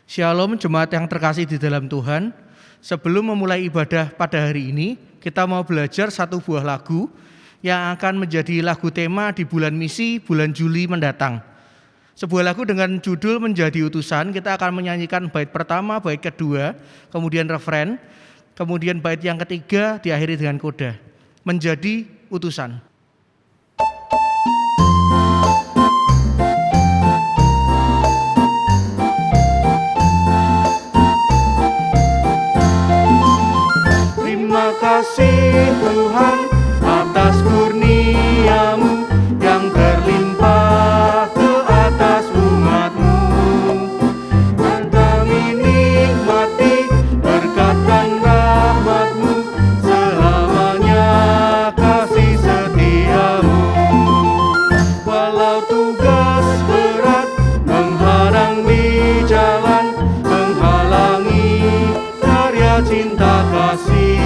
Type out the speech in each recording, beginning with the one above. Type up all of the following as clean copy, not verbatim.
Shalom jemaat yang terkasih di dalam Tuhan. Sebelum memulai ibadah pada hari ini, kita mau belajar satu buah lagu yang akan menjadi lagu tema di bulan misi bulan Juli mendatang. Sebuah lagu dengan judul Menjadi Utusan. Kita akan menyanyikan bait pertama, bait kedua, kemudian refren, kemudian bait yang ketiga diakhiri dengan koda. Menjadi Utusan. Terima kasih Tuhan atas kurnia-Mu yang berlimpah ke atas umat-Mu. Dan kami nikmati berkat dan rahmat-Mu, selamanya kasih setia-Mu. Walau tugas berat mengharang di jalan, menghalangi karya cinta kasih,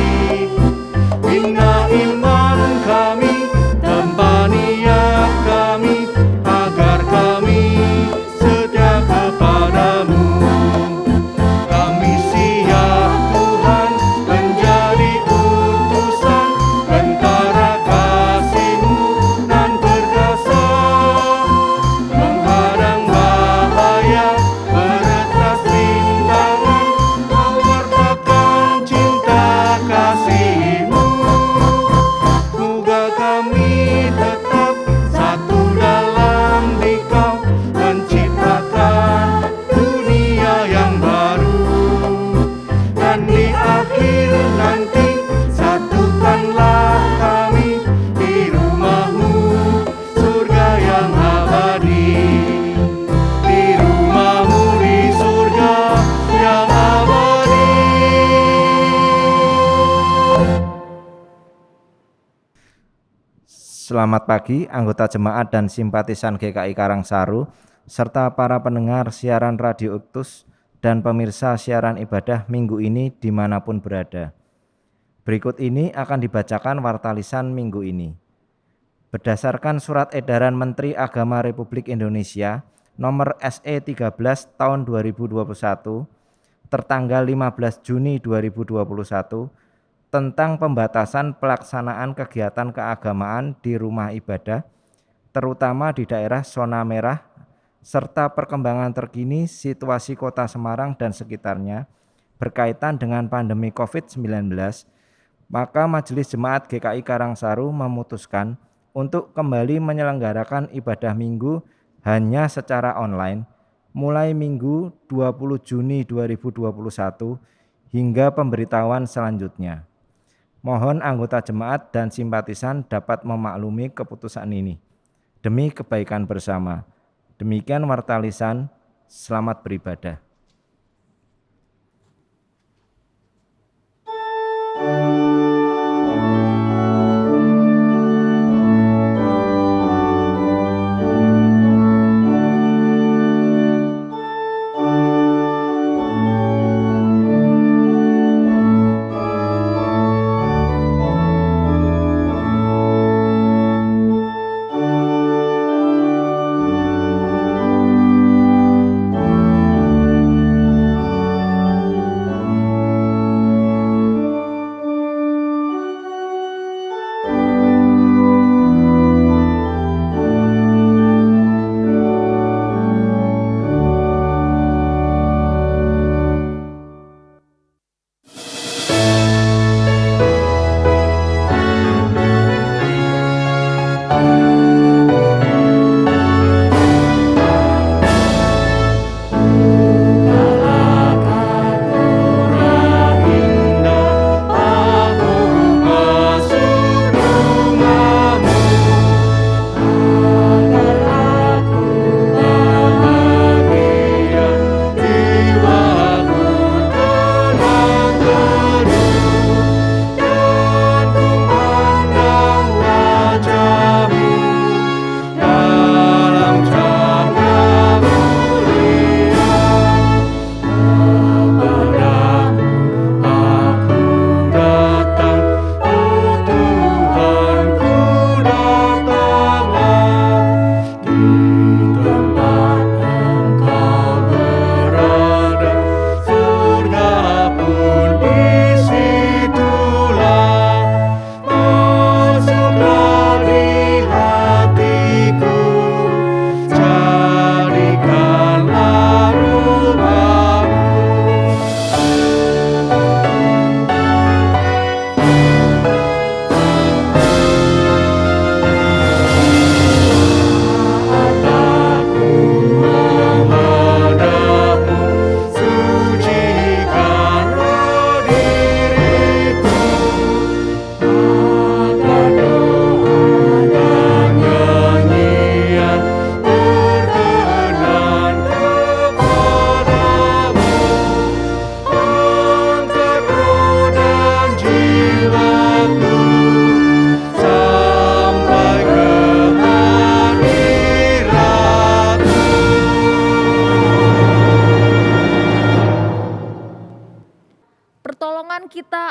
bina iman kami, tempa niat kami, agar kami setia kepadamu. Kami siap Tuhan menjadi utusan, tentara kasih-Mu nan perkasa, menghadang bahaya, meretas rintangan, mewartakan cinta kasih-Mu. Moga kami tetap satu dalam Dikau, menciptakan dunia yang baru. Dan di akhir nanti satukanlah kami di rumah-Mu, surga yang abadi. Di rumah-Mu di surga yang abadi. Selamat pagi anggota jemaat dan simpatisan GKI Karangsaru, serta para pendengar siaran Radio Uktus dan pemirsa siaran ibadah minggu ini dimanapun berada. Berikut ini akan dibacakan wartalisan minggu ini. Berdasarkan Surat Edaran Menteri Agama Republik Indonesia nomor SE 13 tahun 2021 tertanggal 15 Juni 2021 tentang pembatasan pelaksanaan kegiatan keagamaan di rumah ibadah, terutama di daerah zona merah, serta perkembangan terkini situasi Kota Semarang dan sekitarnya berkaitan dengan pandemi COVID-19, maka Majelis Jemaat GKI Karangsaru memutuskan untuk kembali menyelenggarakan ibadah minggu hanya secara online mulai Minggu 20 Juni 2021 hingga pemberitahuan selanjutnya. Mohon anggota jemaat dan simpatisan dapat memaklumi keputusan ini demi kebaikan bersama. Demikian wartalisan, selamat beribadah.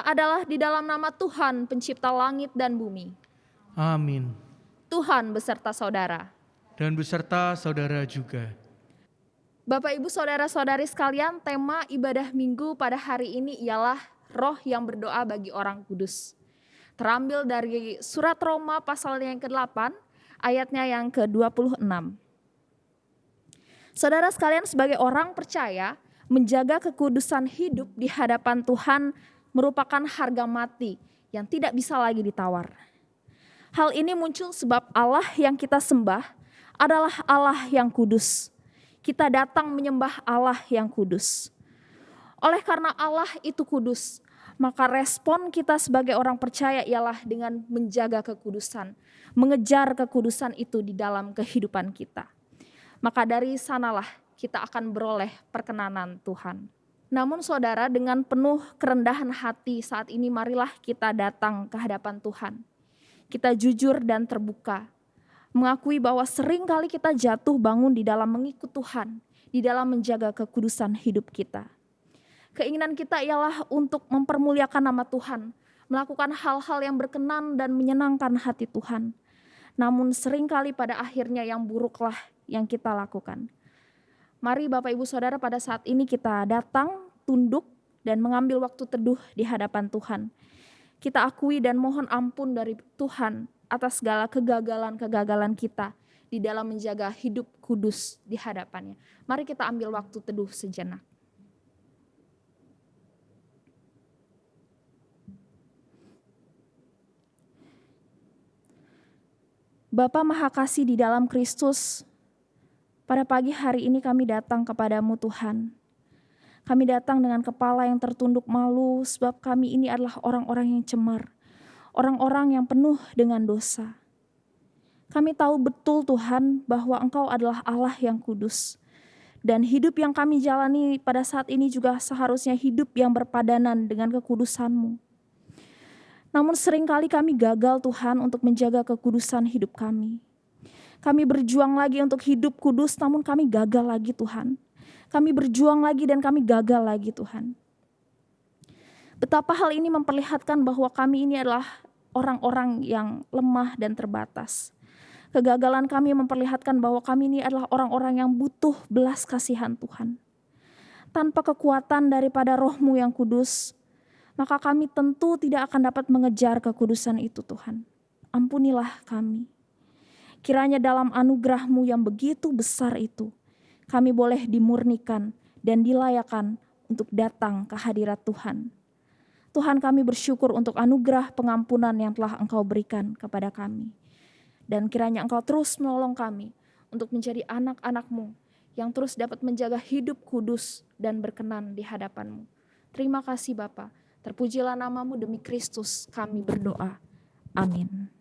adalah di dalam nama Tuhan pencipta langit dan bumi. Amin. Tuhan beserta saudara. Dan beserta saudara juga. Bapak, Ibu, Saudara-saudari sekalian, tema ibadah minggu pada hari ini ialah roh yang berdoa bagi orang kudus. Terambil dari surat Roma pasal yang ke-8, ayatnya yang ke-26. Saudara sekalian, sebagai orang percaya, menjaga kekudusan hidup di hadapan Tuhan merupakan harga mati yang tidak bisa lagi ditawar. Hal ini muncul sebab Allah yang kita sembah adalah Allah yang kudus. Kita datang menyembah Allah yang kudus. Oleh karena Allah itu kudus, maka respon kita sebagai orang percaya ialah dengan menjaga kekudusan, mengejar kekudusan itu di dalam kehidupan kita. Maka dari sanalah kita akan beroleh perkenanan Tuhan. Namun saudara, dengan penuh kerendahan hati saat ini marilah kita datang ke hadapan Tuhan. Kita jujur dan terbuka, mengakui bahwa sering kali kita jatuh bangun di dalam mengikut Tuhan, di dalam menjaga kekudusan hidup kita. Keinginan kita ialah untuk mempermuliakan nama Tuhan, melakukan hal-hal yang berkenan dan menyenangkan hati Tuhan. Namun seringkali pada akhirnya yang buruklah yang kita lakukan. Mari Bapak Ibu Saudara, pada saat ini kita datang, tunduk dan mengambil waktu teduh di hadapan Tuhan. Kita akui dan mohon ampun dari Tuhan atas segala kegagalan-kegagalan kita di dalam menjaga hidup kudus di hadapannya. Mari kita ambil waktu teduh sejenak. Bapa Maha Kasih di dalam Kristus, pada pagi hari ini kami datang kepadamu Tuhan. Kami datang dengan kepala yang tertunduk malu sebab kami ini adalah orang-orang yang cemar. Orang-orang yang penuh dengan dosa. Kami tahu betul Tuhan bahwa Engkau adalah Allah yang kudus. Dan hidup yang kami jalani pada saat ini juga seharusnya hidup yang berpadanan dengan kekudusan-Mu. Namun seringkali kami gagal Tuhan untuk menjaga kekudusan hidup kami. Kami berjuang lagi untuk hidup kudus namun kami gagal lagi Tuhan. Kami berjuang lagi dan kami gagal lagi Tuhan. Betapa hal ini memperlihatkan bahwa kami ini adalah orang-orang yang lemah dan terbatas. Kegagalan kami memperlihatkan bahwa kami ini adalah orang-orang yang butuh belas kasihan Tuhan. Tanpa kekuatan daripada Roh-Mu yang kudus, maka kami tentu tidak akan dapat mengejar kekudusan itu Tuhan. Ampunilah kami. Kiranya dalam anugerah-Mu yang begitu besar itu, kami boleh dimurnikan dan dilayakan untuk datang ke hadirat Tuhan. Tuhan, kami bersyukur untuk anugerah pengampunan yang telah Engkau berikan kepada kami. Dan kiranya Engkau terus menolong kami untuk menjadi anak-anak-Mu yang terus dapat menjaga hidup kudus dan berkenan di hadapan-Mu. Terima kasih Bapa. Terpujilah nama-Mu, demi Kristus kami berdoa. Amin.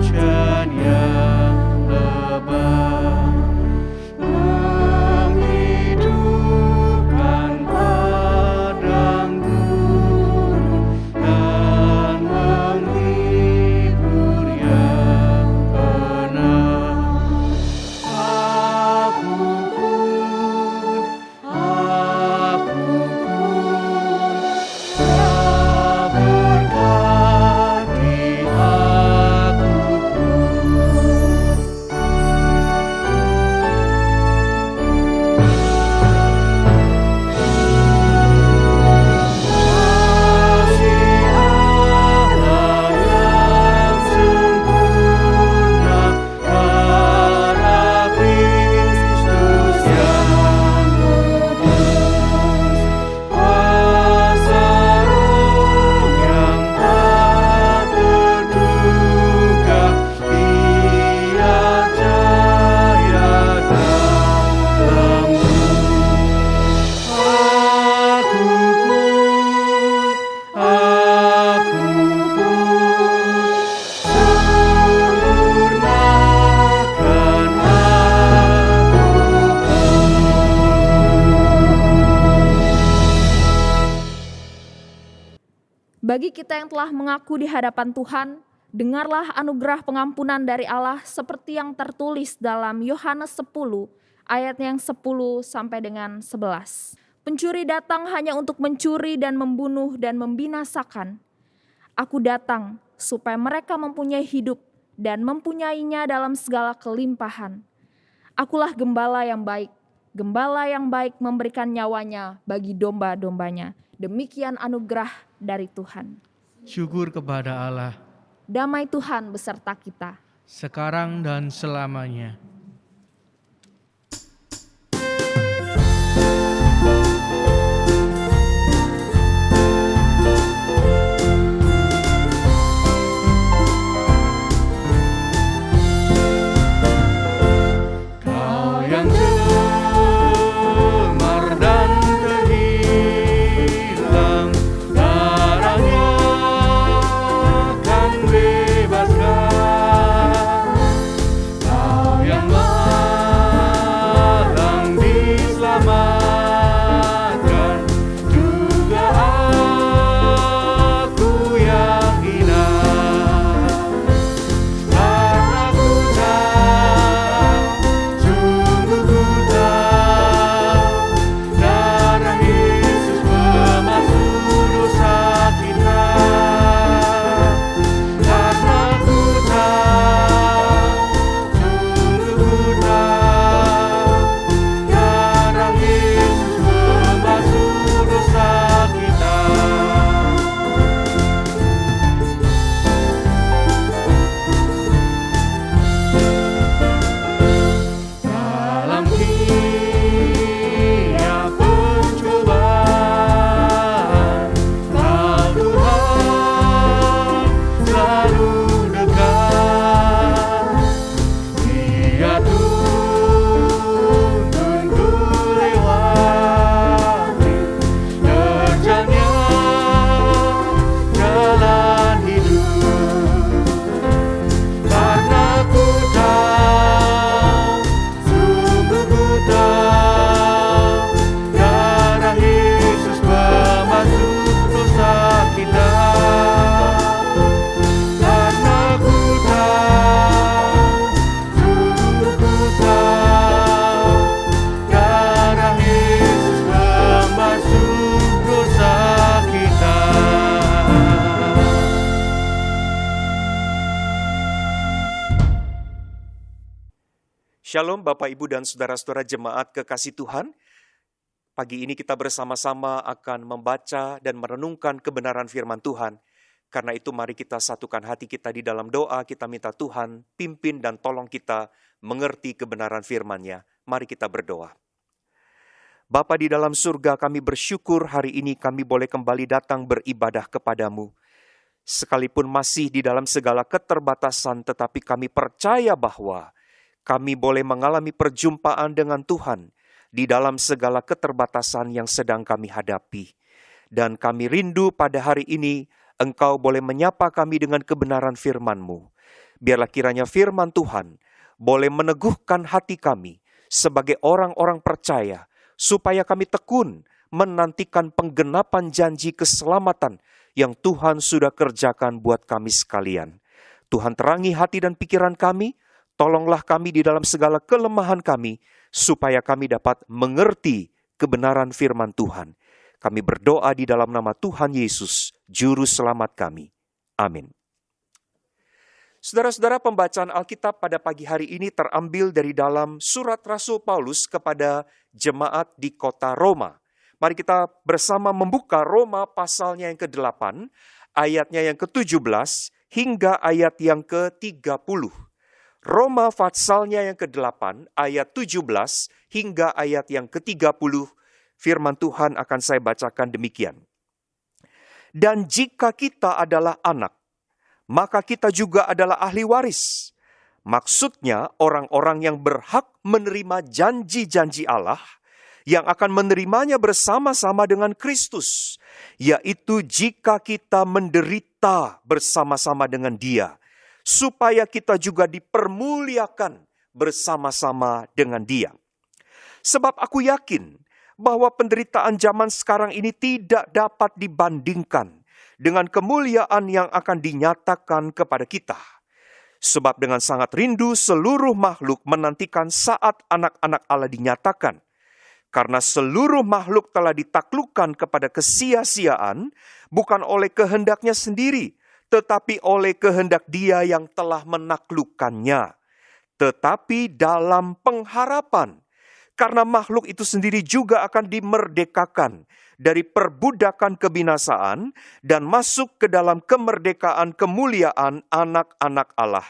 Hujan yang lebat Bagi kita yang telah mengaku di hadapan Tuhan, dengarlah anugerah pengampunan dari Allah seperti yang tertulis dalam Yohanes 10 ayat yang 10 sampai dengan 11. Pencuri datang hanya untuk mencuri dan membunuh dan membinasakan. Aku datang supaya mereka mempunyai hidup dan mempunyainya dalam segala kelimpahan. Akulah gembala yang baik. Gembala yang baik memberikan nyawanya bagi domba-dombanya. Demikian anugerah dari Tuhan. Syukur kepada Allah, Damai Tuhan beserta kita. sekarang dan selamanya. Kau yang cemar dan terhilang, darahnya akan bebaskan. Kau yang malang diselamatkan, juga aku yang hina. Karena ku tahu, sungguh ku tahu, darah Yesus memasuk dosa kita. Karena ku tahu, sungguh ku tahu, darah Yesus memasuk dosa kita. Dalam tiap pencobaan, Kau Tuhan selalu dekat. Dia tuntun ku lewati terjangnya jalan hidup. Karena ku tahu, sungguh ku tahu, darah Yesus memasuk dosa kita. Karena ku tahu, sungguh ku tahu, darah Yesus memasuk dosa kita. Shalom Bapak, Ibu, dan Saudara-saudara jemaat kekasih Tuhan. Pagi ini kita bersama-sama akan membaca dan merenungkan kebenaran firman Tuhan. Karena itu mari kita satukan hati kita di dalam doa, kita minta Tuhan pimpin dan tolong kita mengerti kebenaran firman-Nya. Mari kita berdoa. Bapa di dalam surga, kami bersyukur hari ini kami boleh kembali datang beribadah kepadamu. Sekalipun masih di dalam segala keterbatasan, tetapi kami percaya bahwa kami boleh mengalami perjumpaan dengan Tuhan di dalam segala keterbatasan yang sedang kami hadapi. Dan kami rindu pada hari ini Engkau boleh menyapa kami dengan kebenaran firman-Mu. Biarlah kiranya firman Tuhan boleh meneguhkan hati kami sebagai orang-orang percaya, supaya kami tekun menantikan penggenapan janji keselamatan yang Tuhan sudah kerjakan buat kami sekalian. Tuhan terangi hati dan pikiran kami, tolonglah kami di dalam segala kelemahan kami, supaya kami dapat mengerti kebenaran firman Tuhan. Kami berdoa di dalam nama Tuhan Yesus, Juru Selamat kami. Amin. Saudara-saudara, pembacaan Alkitab pada pagi hari ini terambil dari dalam surat Rasul Paulus kepada jemaat di kota Roma. Mari kita bersama membuka Roma pasalnya yang ke-8, ayatnya yang ke-17 hingga ayat yang ke-30. Roma pasalnya yang ke-8, ayat 17 hingga ayat yang ke-30, firman Tuhan akan saya bacakan demikian. Dan jika kita adalah anak, maka kita juga adalah ahli waris. Maksudnya orang-orang yang berhak menerima janji-janji Allah, yang akan menerimanya bersama-sama dengan Kristus, yaitu jika kita menderita bersama-sama dengan Dia, supaya kita juga dipermuliakan bersama-sama dengan Dia. Sebab aku yakin bahwa penderitaan zaman sekarang ini tidak dapat dibandingkan dengan kemuliaan yang akan dinyatakan kepada kita. Sebab dengan sangat rindu seluruh makhluk menantikan saat anak-anak Allah dinyatakan. Karena seluruh makhluk telah ditaklukkan kepada kesia-siaan, bukan oleh kehendaknya sendiri, tetapi oleh kehendak Dia yang telah menaklukkannya. Tetapi dalam pengharapan, karena makhluk itu sendiri juga akan dimerdekakan dari perbudakan kebinasaan dan masuk ke dalam kemerdekaan kemuliaan anak-anak Allah.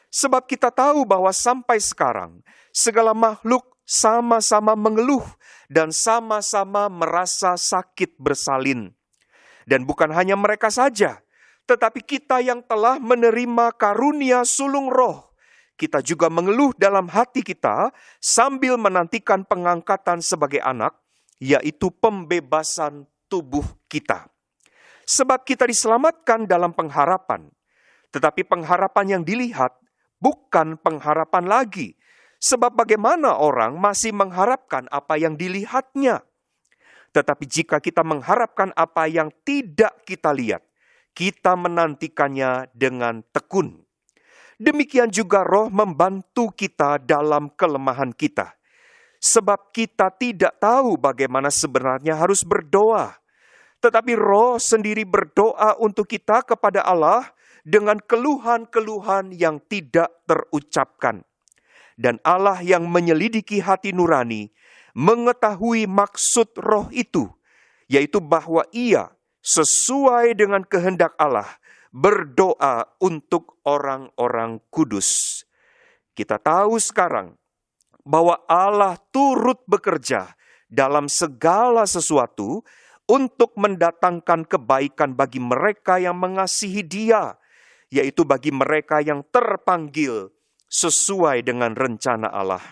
Sebab kita tahu bahwa sampai sekarang segala makhluk sama-sama mengeluh dan sama-sama merasa sakit bersalin. Dan bukan hanya mereka saja, tetapi kita yang telah menerima karunia sulung roh, kita juga mengeluh dalam hati kita sambil menantikan pengangkatan sebagai anak, yaitu pembebasan tubuh kita. Sebab kita diselamatkan dalam pengharapan, tetapi pengharapan yang dilihat bukan pengharapan lagi. Sebab bagaimana orang masih mengharapkan apa yang dilihatnya? Tetapi jika kita mengharapkan apa yang tidak kita lihat, kita menantikannya dengan tekun. Demikian juga Roh membantu kita dalam kelemahan kita. Sebab kita tidak tahu bagaimana sebenarnya harus berdoa. Tetapi Roh sendiri berdoa untuk kita kepada Allah dengan keluhan-keluhan yang tidak terucapkan. Dan Allah yang menyelidiki hati nurani mengetahui maksud Roh itu, yaitu bahwa Ia sesuai dengan kehendak Allah berdoa untuk orang-orang kudus. Kita tahu sekarang bahwa Allah turut bekerja dalam segala sesuatu untuk mendatangkan kebaikan bagi mereka yang mengasihi Dia, yaitu bagi mereka yang terpanggil sesuai dengan rencana Allah.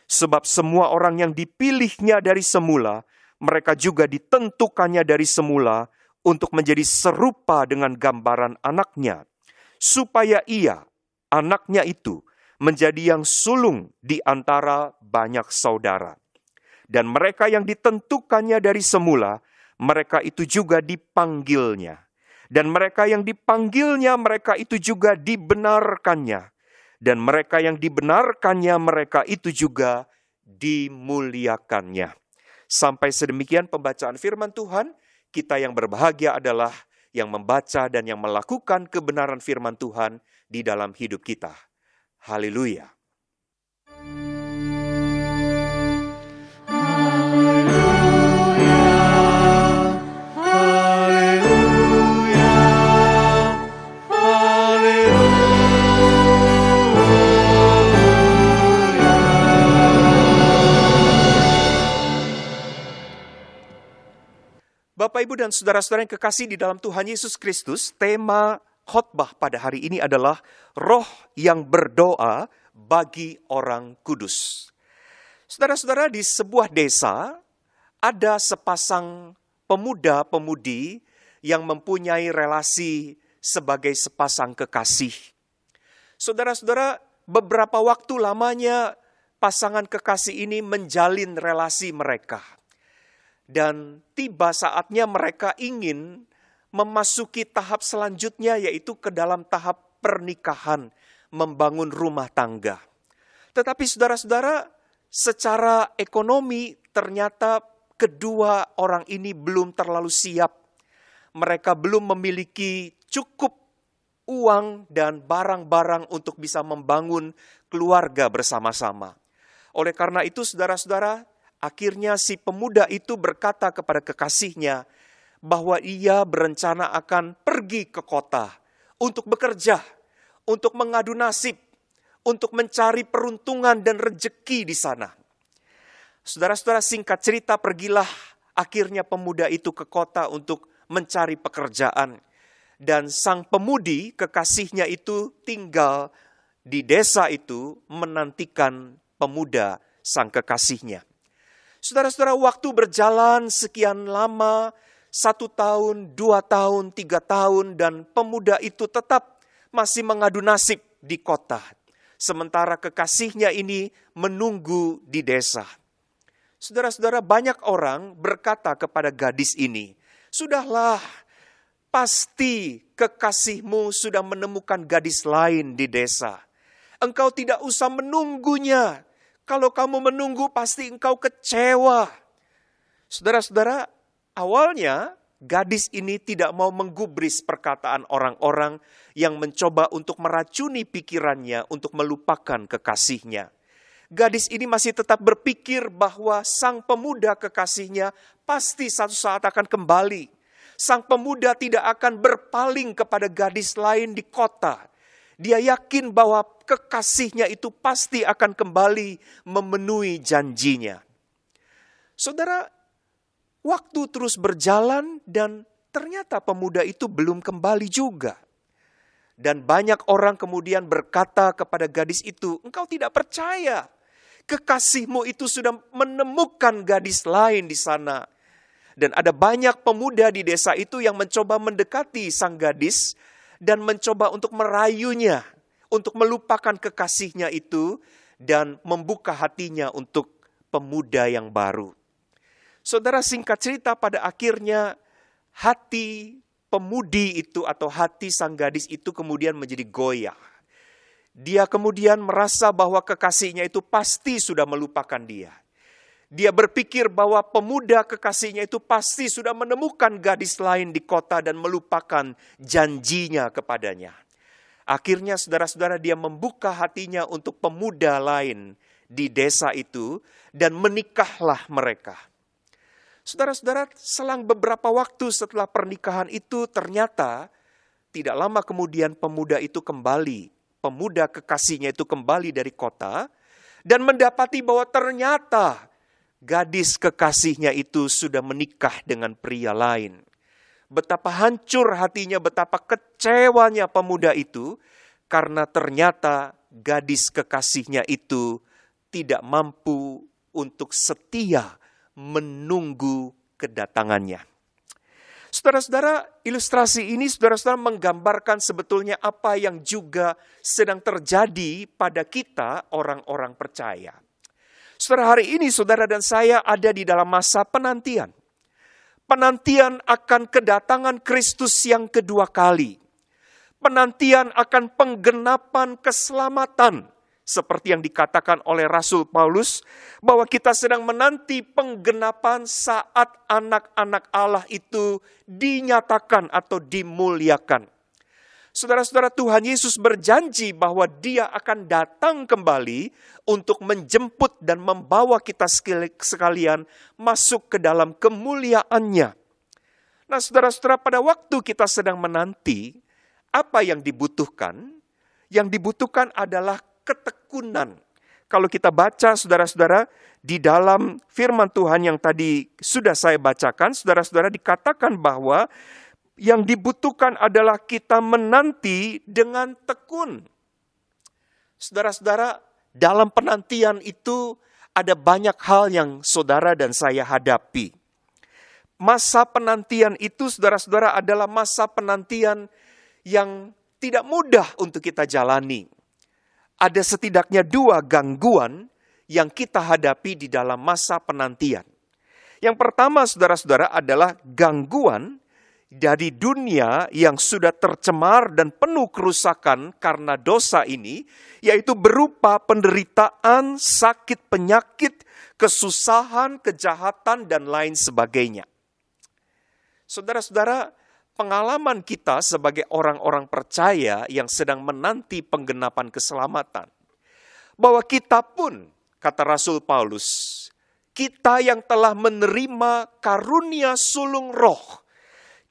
Sebab semua orang yang dipilihnya dari semula, mereka juga ditentukannya dari semula untuk menjadi serupa dengan gambaran anaknya, supaya Ia, anaknya itu, menjadi yang sulung di antara banyak saudara. Dan mereka yang ditentukannya dari semula, mereka itu juga dipanggilnya. Dan mereka yang dipanggilnya, mereka itu juga dibenarkannya. Dan mereka yang dibenarkannya, mereka itu juga dimuliakannya. Sampai sedemikian pembacaan firman Tuhan. Kita yang berbahagia adalah yang membaca dan yang melakukan kebenaran firman Tuhan di dalam hidup kita. Haleluya. Bapak, Ibu, dan saudara-saudara yang kekasih di dalam Tuhan Yesus Kristus, tema khotbah pada hari ini adalah Roh yang berdoa bagi orang kudus. Saudara-saudara, di sebuah desa ada sepasang pemuda-pemudi yang mempunyai relasi sebagai sepasang kekasih. Saudara-saudara, beberapa waktu lamanya pasangan kekasih ini menjalin relasi mereka. Dan tiba saatnya mereka ingin memasuki tahap selanjutnya, yaitu ke dalam tahap pernikahan, membangun rumah tangga. Tetapi saudara-saudara, secara ekonomi ternyata kedua orang ini belum terlalu siap. Mereka belum memiliki cukup uang dan barang-barang untuk bisa membangun keluarga bersama-sama. Oleh karena itu, saudara-saudara, akhirnya si pemuda itu berkata kepada kekasihnya bahwa ia berencana akan pergi ke kota untuk bekerja, untuk mengadu nasib, untuk mencari peruntungan dan rejeki di sana. Saudara-saudara, singkat cerita, pergilah akhirnya pemuda itu ke kota untuk mencari pekerjaan. Dan sang pemudi, kekasihnya itu tinggal di desa itu menantikan pemuda sang kekasihnya. Saudara-saudara, waktu berjalan sekian lama, 1 tahun, 2 tahun, 3 tahun, dan pemuda itu tetap masih mengadu nasib di kota. Sementara kekasihnya ini menunggu di desa. Saudara-saudara, banyak orang berkata kepada gadis ini, "Sudahlah, pasti kekasihmu sudah menemukan gadis lain di desa. Engkau tidak usah menunggunya. Kalau kamu menunggu pasti engkau kecewa. Saudara-saudara, awalnya gadis ini tidak mau menggubris perkataan orang-orang yang mencoba untuk meracuni pikirannya untuk melupakan kekasihnya. Gadis ini masih tetap berpikir bahwa sang pemuda kekasihnya pasti suatu saat akan kembali. Sang pemuda tidak akan berpaling kepada gadis lain di kota. Dia yakin bahwa kekasihnya itu pasti akan kembali memenuhi janjinya. Saudara, waktu terus berjalan dan ternyata pemuda itu belum kembali juga. Dan banyak orang kemudian berkata kepada gadis itu, engkau tidak percaya. Kekasihmu itu sudah menemukan gadis lain di sana. Dan ada banyak pemuda di desa itu yang mencoba mendekati sang gadis dan mencoba untuk merayunya, untuk melupakan kekasihnya itu dan membuka hatinya untuk pemuda yang baru. Saudara, singkat cerita, pada akhirnya hati pemudi itu atau hati sang gadis itu kemudian menjadi goyah. Dia kemudian merasa bahwa kekasihnya itu pasti sudah melupakan dia. Dia berpikir bahwa pemuda kekasihnya itu pasti sudah menemukan gadis lain di kota dan melupakan janjinya kepadanya. Akhirnya saudara-saudara, dia membuka hatinya untuk pemuda lain di desa itu dan menikahlah mereka. Saudara-saudara, selang beberapa waktu setelah pernikahan itu ternyata tidak lama kemudian pemuda itu kembali. Pemuda kekasihnya itu kembali dari kota dan mendapati bahwa ternyata gadis kekasihnya itu sudah menikah dengan pria lain. Betapa hancur hatinya, betapa kecewanya pemuda itu karena ternyata gadis kekasihnya itu tidak mampu untuk setia menunggu kedatangannya. Saudara-saudara, ilustrasi ini saudara-saudara menggambarkan sebetulnya apa yang juga sedang terjadi pada kita orang-orang percaya. Saudara, hari ini saudara dan saya ada di dalam masa penantian. Penantian akan kedatangan Kristus yang kedua kali. Penantian akan penggenapan keselamatan. Seperti yang dikatakan oleh Rasul Paulus, bahwa kita sedang menanti penggenapan saat anak-anak Allah itu dinyatakan atau dimuliakan. Saudara-saudara, Tuhan Yesus berjanji bahwa Dia akan datang kembali untuk menjemput dan membawa kita sekalian masuk ke dalam kemuliaannya. Nah, saudara-saudara, pada waktu kita sedang menanti, apa yang dibutuhkan? Yang dibutuhkan adalah ketekunan. Kalau kita baca saudara-saudara di dalam firman Tuhan yang tadi sudah saya bacakan, saudara-saudara, dikatakan bahwa yang dibutuhkan adalah kita menanti dengan tekun. Saudara-saudara, dalam penantian itu ada banyak hal yang saudara dan saya hadapi. Masa penantian itu saudara-saudara adalah masa penantian yang tidak mudah untuk kita jalani. Ada setidaknya 2 gangguan yang kita hadapi di dalam masa penantian. Yang pertama, saudara-saudara, adalah gangguan dari dunia yang sudah tercemar dan penuh kerusakan karena dosa ini, yaitu berupa penderitaan, sakit, penyakit, kesusahan, kejahatan, dan lain sebagainya. Saudara-saudara, pengalaman kita sebagai orang-orang percaya yang sedang menanti penggenapan keselamatan, bahwa kita pun, kata Rasul Paulus, kita yang telah menerima karunia sulung roh,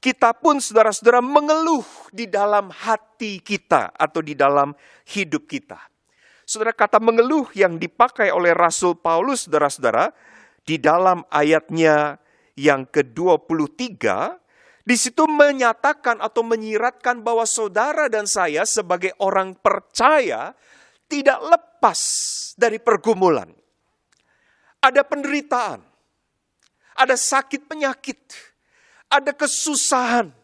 kita pun saudara-saudara mengeluh di dalam hati kita atau di dalam hidup kita. Saudara, kata mengeluh yang dipakai oleh Rasul Paulus, saudara-saudara, di dalam ayatnya yang ke-23, di situ menyatakan atau menyiratkan bahwa saudara dan saya sebagai orang percaya tidak lepas dari pergumulan. Ada penderitaan, ada sakit penyakit, ada kesusahan,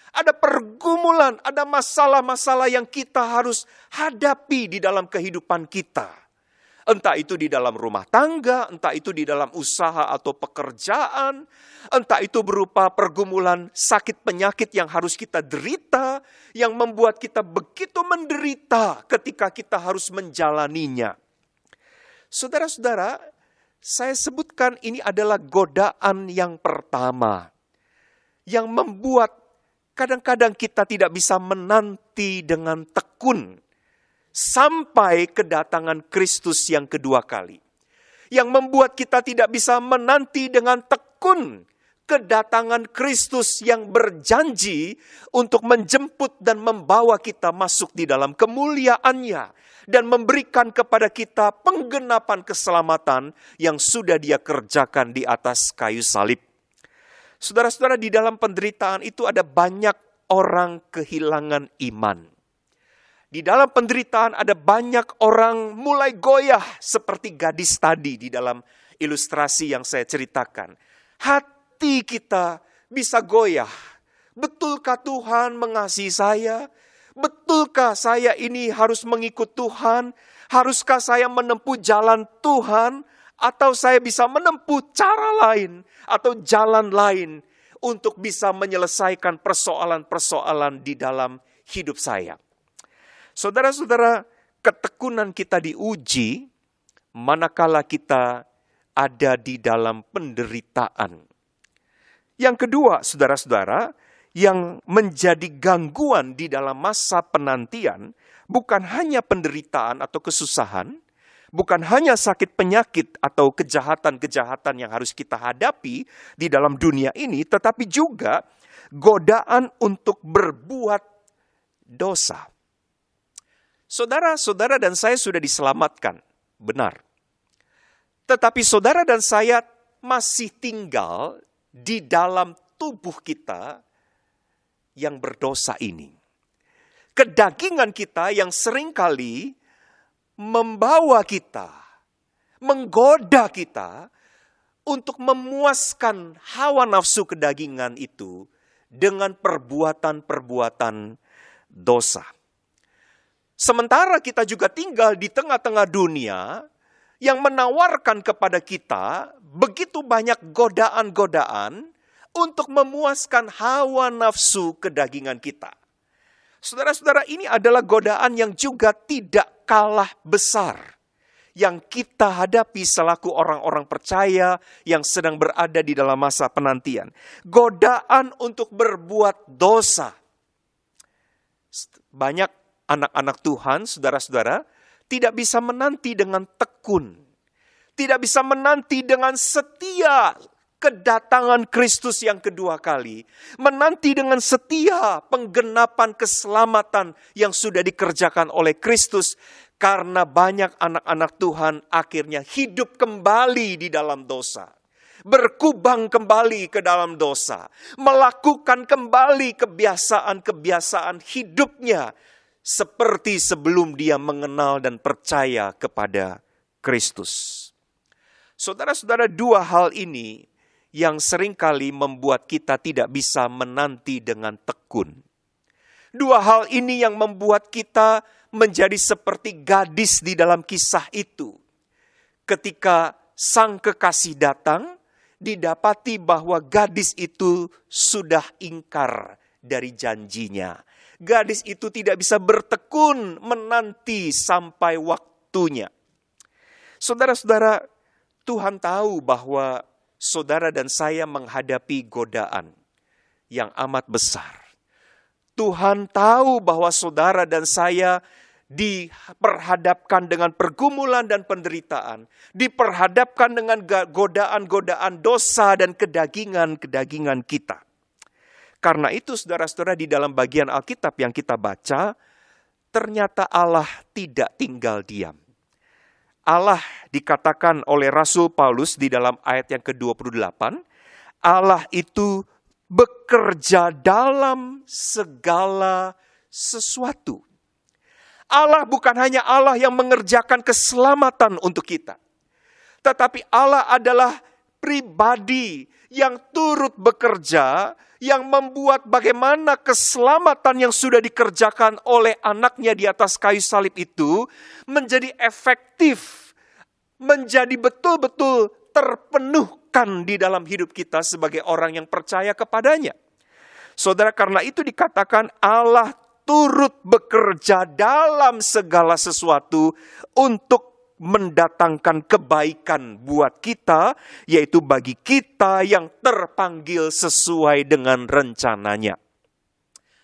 ada pergumulan, ada masalah-masalah yang kita harus hadapi di dalam kehidupan kita. Entah itu di dalam rumah tangga, entah itu di dalam usaha atau pekerjaan, entah itu berupa pergumulan sakit penyakit yang harus kita derita, yang membuat kita begitu menderita ketika kita harus menjalaninya. Saudara-saudara, saya sebutkan ini adalah godaan yang pertama, yang membuat kadang-kadang kita tidak bisa menanti dengan tekun sampai kedatangan Kristus yang kedua kali. Yang membuat kita tidak bisa menanti dengan tekun kedatangan Kristus yang berjanji untuk menjemput dan membawa kita masuk di dalam kemuliaannya dan memberikan kepada kita penggenapan keselamatan yang sudah Dia kerjakan di atas kayu salib. Saudara-saudara, di dalam penderitaan itu ada banyak orang kehilangan iman. Di dalam penderitaan ada banyak orang mulai goyah seperti gadis tadi di dalam ilustrasi yang saya ceritakan. Hati kita bisa goyah. Betulkah Tuhan mengasihi saya? Betulkah saya ini harus mengikut Tuhan? Haruskah saya menempuh jalan Tuhan? Atau saya bisa menempuh cara lain atau jalan lain untuk bisa menyelesaikan persoalan-persoalan di dalam hidup saya? Saudara-saudara, ketekunan kita diuji manakala kita ada di dalam penderitaan. Yang kedua, saudara-saudara, yang menjadi gangguan di dalam masa penantian bukan hanya penderitaan atau kesusahan, bukan hanya sakit penyakit atau kejahatan-kejahatan yang harus kita hadapi di dalam dunia ini, tetapi juga godaan untuk berbuat dosa. Saudara-saudara dan saya sudah diselamatkan, benar. Tetapi saudara dan saya masih tinggal di dalam tubuh kita yang berdosa ini. Kedagingan kita yang seringkali membawa kita, menggoda kita untuk memuaskan hawa nafsu kedagingan itu dengan perbuatan-perbuatan dosa. Sementara kita juga tinggal di tengah-tengah dunia yang menawarkan kepada kita begitu banyak godaan-godaan untuk memuaskan hawa nafsu kedagingan kita. Saudara-saudara, ini adalah godaan yang juga tidak kalah besar yang kita hadapi selaku orang-orang percaya yang sedang berada di dalam masa penantian. Godaan untuk berbuat dosa. Banyak anak-anak Tuhan, saudara-saudara, tidak bisa menanti dengan tekun. Tidak bisa menanti dengan setia kedatangan Kristus yang kedua kali. Menanti dengan setia penggenapan keselamatan yang sudah dikerjakan oleh Kristus. Karena banyak anak-anak Tuhan akhirnya hidup kembali di dalam dosa. Berkubang kembali ke dalam dosa. Melakukan kembali kebiasaan-kebiasaan hidupnya. Seperti sebelum dia mengenal dan percaya kepada Kristus. Saudara-saudara, dua hal ini yang seringkali membuat kita tidak bisa menanti dengan tekun. Dua hal ini yang membuat kita menjadi seperti gadis di dalam kisah itu. Ketika sang kekasih datang, didapati bahwa gadis itu sudah ingkar dari janjinya. Gadis itu tidak bisa bertekun menanti sampai waktunya. Saudara-saudara, Tuhan tahu bahwa saudara dan saya menghadapi godaan yang amat besar. Tuhan tahu bahwa saudara dan saya diperhadapkan dengan pergumulan dan penderitaan. Diperhadapkan dengan godaan-godaan dosa dan kedagingan-kedagingan kita. Karena itu saudara-saudara, di dalam bagian Alkitab yang kita baca, ternyata Allah tidak tinggal diam. Allah dikatakan oleh Rasul Paulus di dalam ayat yang ke-28, Allah itu bekerja dalam segala sesuatu. Allah bukan hanya Allah yang mengerjakan keselamatan untuk kita, tetapi Allah adalah pribadi yang turut bekerja, yang membuat bagaimana keselamatan yang sudah dikerjakan oleh anaknya di atas kayu salib itu menjadi efektif, menjadi betul-betul terpenuhkan di dalam hidup kita sebagai orang yang percaya kepadanya. Saudara, karena itu dikatakan Allah turut bekerja dalam segala sesuatu untuk mendatangkan kebaikan buat kita, yaitu bagi kita yang terpanggil sesuai dengan rencananya.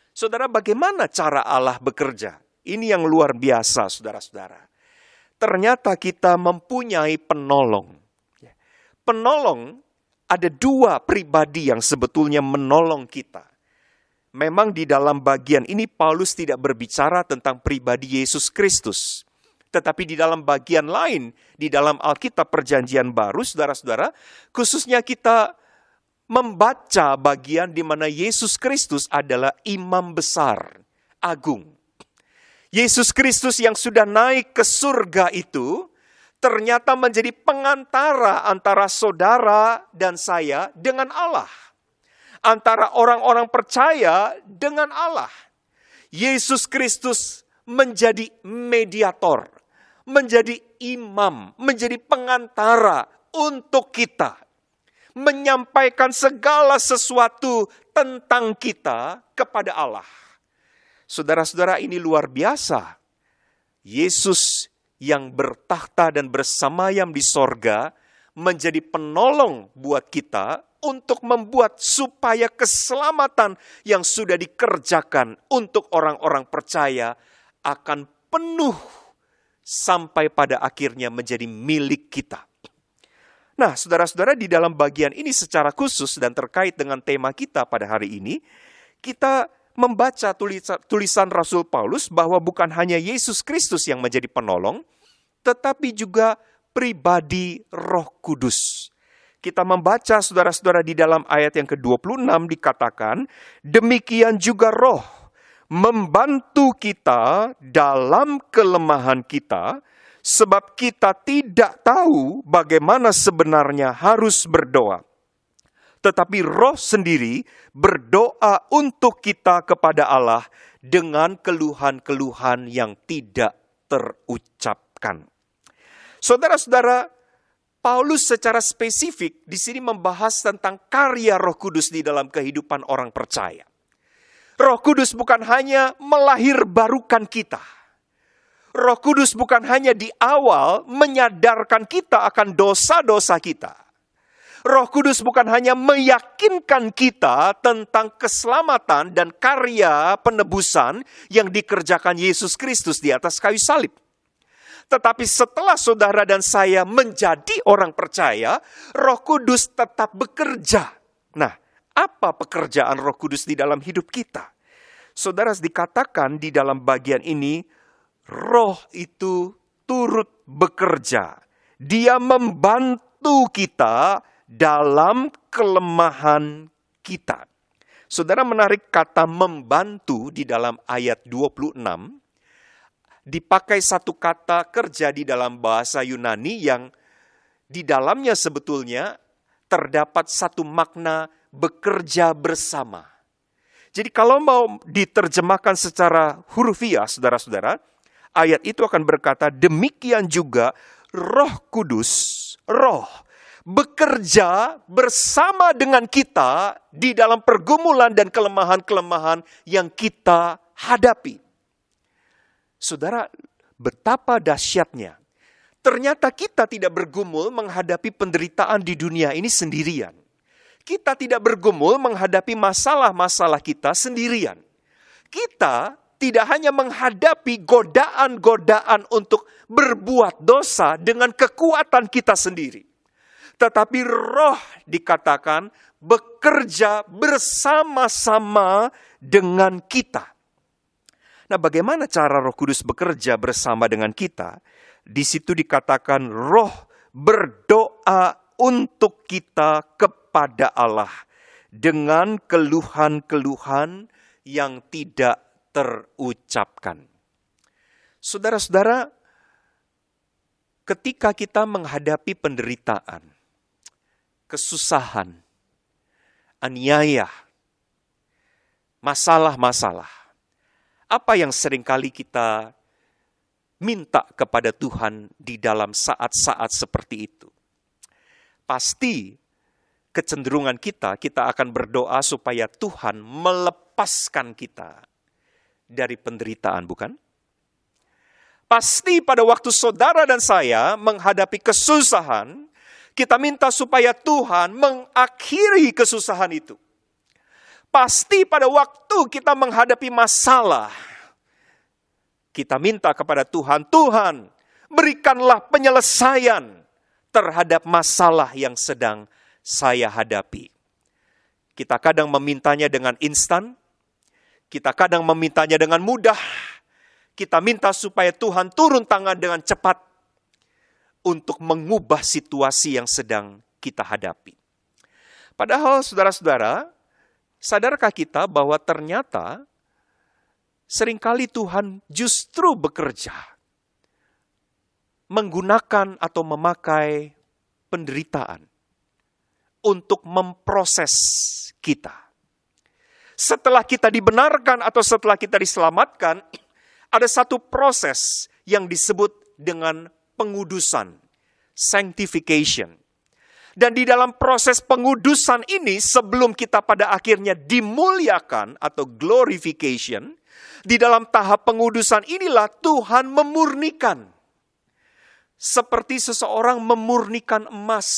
Saudara, bagaimana cara Allah bekerja? Ini yang luar biasa, saudara-saudara. Ternyata kita mempunyai penolong. Penolong, ada dua pribadi yang sebetulnya menolong kita. Memang di dalam bagian ini Paulus tidak berbicara tentang pribadi Yesus Kristus. Tetapi di dalam bagian lain, di dalam Alkitab Perjanjian Baru, saudara-saudara, khususnya kita membaca bagian di mana Yesus Kristus adalah imam besar, agung. Yesus Kristus yang sudah naik ke surga itu, ternyata menjadi pengantara antara saudara dan saya dengan Allah. Antara orang-orang percaya dengan Allah. Yesus Kristus menjadi mediator, menjadi imam, menjadi pengantara untuk kita. Menyampaikan segala sesuatu tentang kita kepada Allah. Saudara-saudara, ini luar biasa. Yesus yang bertakhta dan bersemayam di sorga menjadi penolong buat kita untuk membuat supaya keselamatan yang sudah dikerjakan untuk orang-orang percaya akan penuh sampai pada akhirnya menjadi milik kita. Nah, saudara-saudara, di dalam bagian ini secara khusus dan terkait dengan tema kita pada hari ini, kita membaca tulisan Rasul Paulus bahwa bukan hanya Yesus Kristus yang menjadi penolong, tetapi juga pribadi Roh Kudus. Kita membaca, saudara-saudara, di dalam ayat yang ke-26 dikatakan, demikian juga Roh membantu kita dalam kelemahan kita, sebab kita tidak tahu bagaimana sebenarnya harus berdoa. Tetapi Roh sendiri berdoa untuk kita kepada Allah dengan keluhan-keluhan yang tidak terucapkan. Saudara-saudara, Paulus secara spesifik di sini membahas tentang karya Roh Kudus di dalam kehidupan orang percaya. Roh Kudus bukan hanya melahirbarukan kita. Roh Kudus bukan hanya di awal menyadarkan kita akan dosa-dosa kita. Roh Kudus bukan hanya meyakinkan kita tentang keselamatan dan karya penebusan yang dikerjakan Yesus Kristus di atas kayu salib. Tetapi setelah saudara dan saya menjadi orang percaya, Roh Kudus tetap bekerja. Nah, apa pekerjaan Roh Kudus di dalam hidup kita? Saudara, dikatakan di dalam bagian ini, Roh itu turut bekerja. Dia membantu kita dalam kelemahan kita. Saudara, menarik kata membantu di dalam ayat 26. Dipakai satu kata kerja di dalam bahasa Yunani yang di dalamnya sebetulnya terdapat satu makna bekerja bersama. Jadi kalau mau diterjemahkan secara hurufiah, saudara-saudara, ayat itu akan berkata, demikian juga Roh Kudus, Roh, bekerja bersama dengan kita di dalam pergumulan dan kelemahan-kelemahan yang kita hadapi. Saudara, betapa dahsyatnya. Ternyata kita tidak bergumul menghadapi penderitaan di dunia ini sendirian. Kita tidak bergumul menghadapi masalah-masalah kita sendirian. Kita tidak hanya menghadapi godaan-godaan untuk berbuat dosa dengan kekuatan kita sendiri. Tetapi Roh dikatakan bekerja bersama-sama dengan kita. Nah, bagaimana cara Roh Kudus bekerja bersama dengan kita? Di situ dikatakan Roh berdoa untuk kita kepada Allah dengan keluhan-keluhan yang tidak terucapkan. Saudara-saudara, ketika kita menghadapi penderitaan, kesusahan, aniaya, masalah-masalah, apa yang seringkali kita minta kepada Tuhan di dalam saat-saat seperti itu. Pasti kecenderungan kita akan berdoa supaya Tuhan melepaskan kita dari penderitaan, bukan? Pasti pada waktu saudara dan saya menghadapi kesusahan, kita minta supaya Tuhan mengakhiri kesusahan itu. Pasti pada waktu kita menghadapi masalah, kita minta kepada Tuhan, Tuhan berikanlah penyelesaian terhadap masalah yang sedang saya hadapi. Kita kadang memintanya dengan instan, kita kadang memintanya dengan mudah, kita minta supaya Tuhan turun tangan dengan cepat untuk mengubah situasi yang sedang kita hadapi. Padahal saudara-saudara, sadarkah kita bahwa ternyata seringkali Tuhan justru bekerja menggunakan atau memakai penderitaan untuk memproses kita. Setelah kita dibenarkan atau setelah kita diselamatkan, ada satu proses yang disebut dengan pengudusan, sanctification. Dan di dalam proses pengudusan ini, sebelum kita pada akhirnya dimuliakan atau glorification, di dalam tahap pengudusan inilah Tuhan memurnikan. Seperti seseorang memurnikan emas.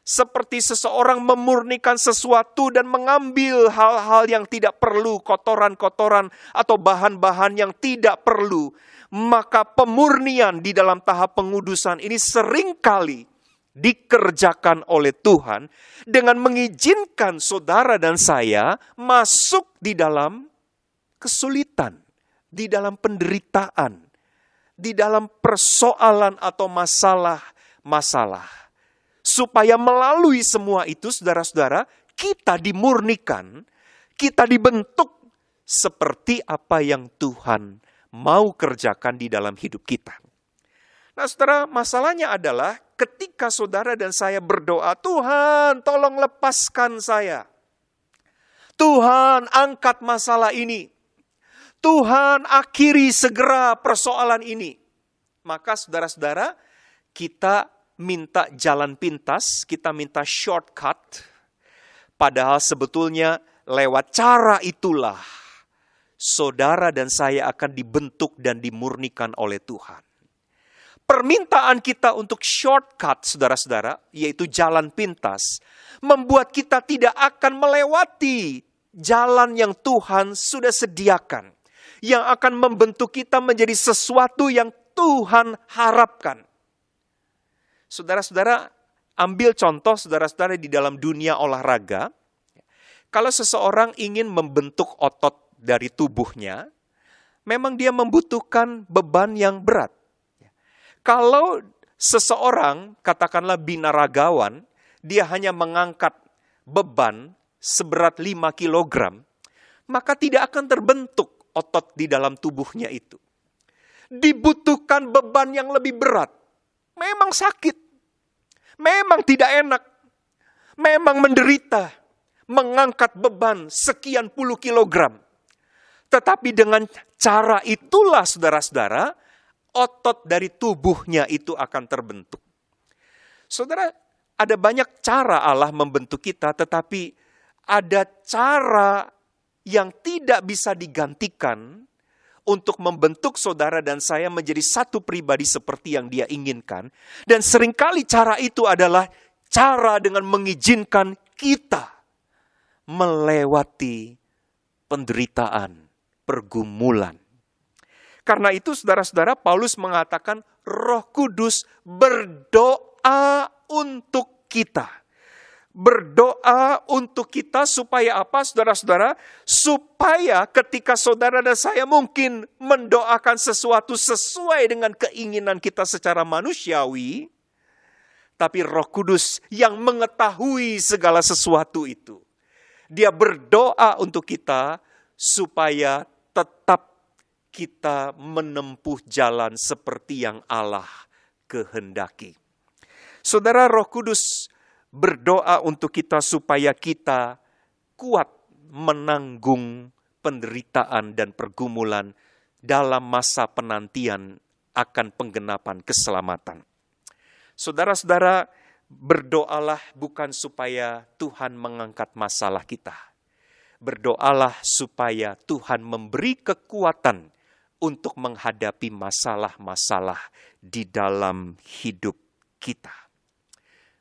Seperti seseorang memurnikan sesuatu dan mengambil hal-hal yang tidak perlu, kotoran-kotoran atau bahan-bahan yang tidak perlu. Maka pemurnian di dalam tahap pengudusan ini seringkali dikerjakan oleh Tuhan dengan mengizinkan saudara dan saya masuk di dalam kesulitan, di dalam penderitaan, di dalam persoalan atau masalah-masalah. Supaya melalui semua itu, saudara-saudara, kita dimurnikan, kita dibentuk seperti apa yang Tuhan mau kerjakan di dalam hidup kita. Nah, saudara, masalahnya adalah ketika saudara dan saya berdoa, Tuhan tolong lepaskan saya. Tuhan angkat masalah ini. Tuhan akhiri segera persoalan ini. Maka saudara-saudara, kita minta jalan pintas, kita minta shortcut. Padahal sebetulnya lewat cara itulah saudara dan saya akan dibentuk dan dimurnikan oleh Tuhan. Permintaan kita untuk shortcut, saudara-saudara, yaitu jalan pintas, membuat kita tidak akan melewati jalan yang Tuhan sudah sediakan, yang akan membentuk kita menjadi sesuatu yang Tuhan harapkan. Saudara-saudara, ambil contoh saudara-saudara di dalam dunia olahraga. Kalau seseorang ingin membentuk otot dari tubuhnya, memang dia membutuhkan beban yang berat. Kalau seseorang, katakanlah binaragawan, dia hanya mengangkat beban seberat 5 kilogram, maka tidak akan terbentuk otot di dalam tubuhnya itu. Dibutuhkan beban yang lebih berat. Memang sakit, memang tidak enak, memang menderita, mengangkat beban sekian puluh kilogram. Tetapi dengan cara itulah saudara-saudara, otot dari tubuhnya itu akan terbentuk. Saudara, ada banyak cara Allah membentuk kita, tetapi ada cara yang tidak bisa digantikan untuk membentuk saudara dan saya menjadi satu pribadi seperti yang Dia inginkan. Dan seringkali cara itu adalah cara dengan mengizinkan kita melewati penderitaan, pergumulan. Karena itu saudara-saudara, Paulus mengatakan Roh Kudus berdoa untuk kita. Berdoa untuk kita supaya apa, saudara-saudara? Supaya ketika saudara dan saya mungkin mendoakan sesuatu sesuai dengan keinginan kita secara manusiawi, tapi Roh Kudus yang mengetahui segala sesuatu itu, Dia berdoa untuk kita supaya tetap kita menempuh jalan seperti yang Allah kehendaki. Saudara, Roh Kudus berdoa untuk kita supaya kita kuat menanggung penderitaan dan pergumulan dalam masa penantian akan penggenapan keselamatan. Saudara-saudara, berdoalah bukan supaya Tuhan mengangkat masalah kita. Berdoalah supaya Tuhan memberi kekuatan untuk menghadapi masalah-masalah di dalam hidup kita.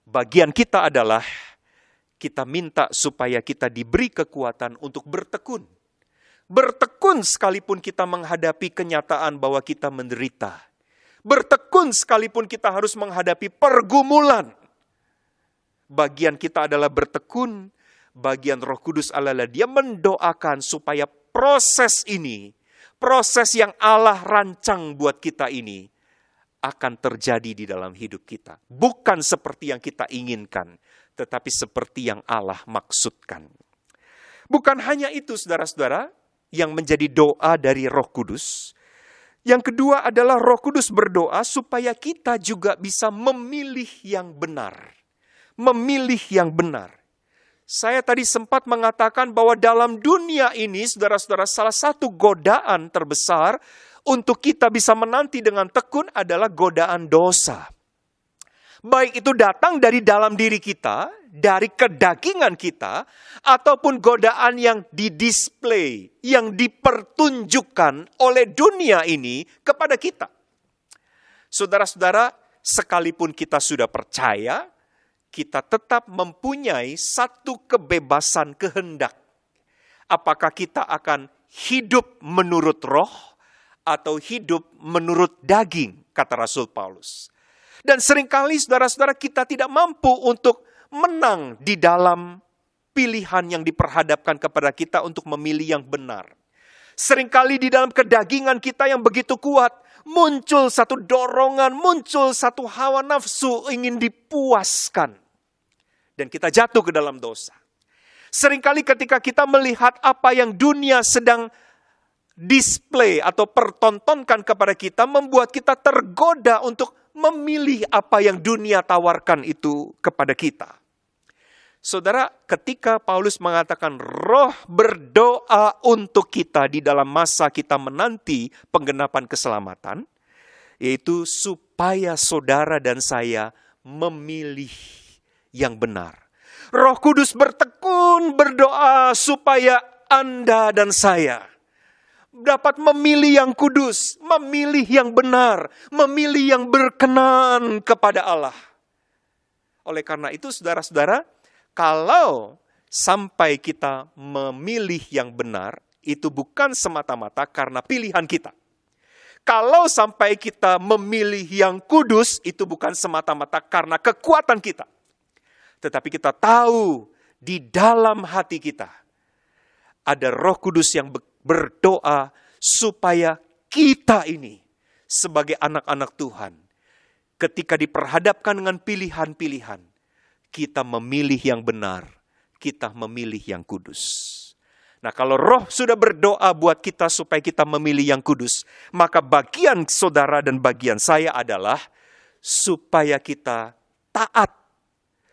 Bagian kita adalah kita minta supaya kita diberi kekuatan untuk bertekun. Bertekun sekalipun kita menghadapi kenyataan bahwa kita menderita. Bertekun sekalipun kita harus menghadapi pergumulan. Bagian kita adalah bertekun, bagian Roh Kudus adalah dia mendoakan supaya proses ini, proses yang Allah rancang buat kita ini, akan terjadi di dalam hidup kita. Bukan seperti yang kita inginkan, tetapi seperti yang Allah maksudkan. Bukan hanya itu, saudara-saudara, yang menjadi doa dari Roh Kudus. Yang kedua adalah Roh Kudus berdoa supaya kita juga bisa memilih yang benar. Memilih yang benar. Saya tadi sempat mengatakan bahwa dalam dunia ini, saudara-saudara, salah satu godaan terbesar untuk kita bisa menanti dengan tekun adalah godaan dosa. Baik itu datang dari dalam diri kita, dari kedagingan kita, ataupun godaan yang didisplay, yang dipertunjukkan oleh dunia ini kepada kita. Saudara-saudara, sekalipun kita sudah percaya, kita tetap mempunyai satu kebebasan kehendak. Apakah kita akan hidup menurut roh atau hidup menurut daging, kata Rasul Paulus. Dan seringkali saudara-saudara kita tidak mampu untuk menang di dalam pilihan yang diperhadapkan kepada kita untuk memilih yang benar. Seringkali di dalam kedagingan kita yang begitu kuat, muncul satu dorongan, muncul satu hawa nafsu ingin dipuaskan. Dan kita jatuh ke dalam dosa. Seringkali ketika kita melihat apa yang dunia sedang display atau pertontonkan kepada kita, membuat kita tergoda untuk memilih apa yang dunia tawarkan itu kepada kita. Saudara, ketika Paulus mengatakan roh berdoa untuk kita di dalam masa kita menanti penggenapan keselamatan, yaitu supaya saudara dan saya memilih yang benar. Roh Kudus bertekun berdoa supaya Anda dan saya dapat memilih yang kudus, memilih yang benar, memilih yang berkenan kepada Allah. Oleh karena itu, saudara-saudara, kalau sampai kita memilih yang benar, itu bukan semata-mata karena pilihan kita. Kalau sampai kita memilih yang kudus, itu bukan semata-mata karena kekuatan kita. Tetapi kita tahu di dalam hati kita ada Roh Kudus yang berdoa supaya kita ini sebagai anak-anak Tuhan, ketika diperhadapkan dengan pilihan-pilihan, kita memilih yang benar, kita memilih yang kudus. Nah, kalau Roh sudah berdoa buat kita supaya kita memilih yang kudus, maka bagian saudara dan bagian saya adalah supaya kita taat,